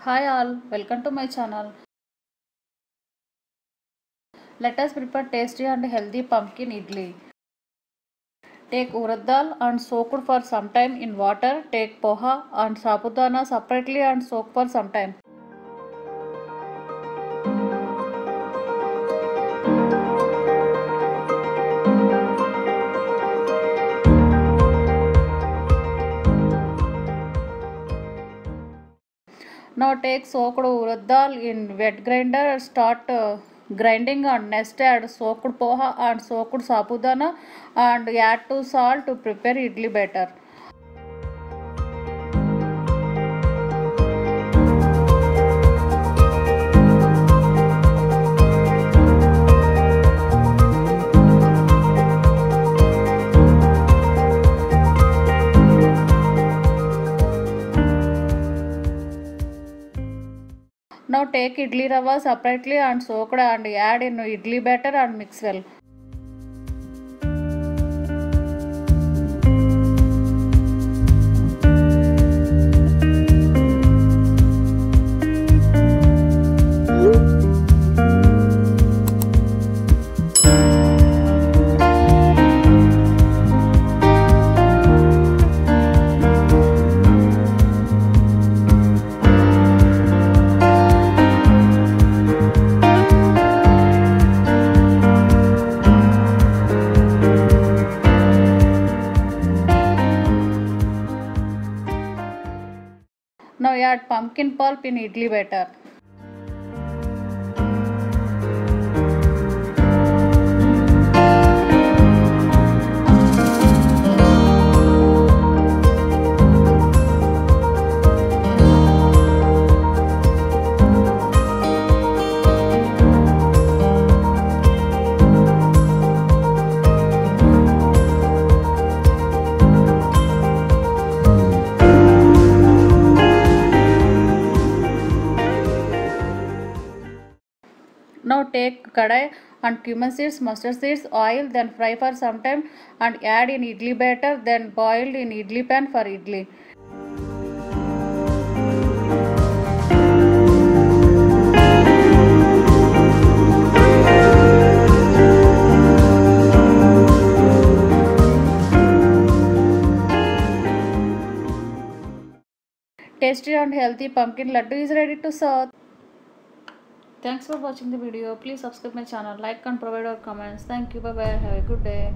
Hi all, welcome to my channel. Let us prepare tasty and healthy pumpkin idli. Take urad dal and soak it for some time in water. Take poha and sabudana separately and soak for some time. Now take soaked urad dal in wet grinder. Start grinding and next add soaked poha and soaked sabudana and add to salt to prepare idli batter. Now take idli rava separately and soaked and add in idli batter and mix well. Now add pumpkin pulp in idli batter. Now take kadai and cumin seeds, mustard seeds, oil, then fry for some time and add in idli batter, then boiled in idli pan for idli. Tasty and healthy pumpkin laddu is ready to serve. Thanks for watching the video. Please subscribe my channel, like and provide your comments. Thank you. Bye bye. Have a good day.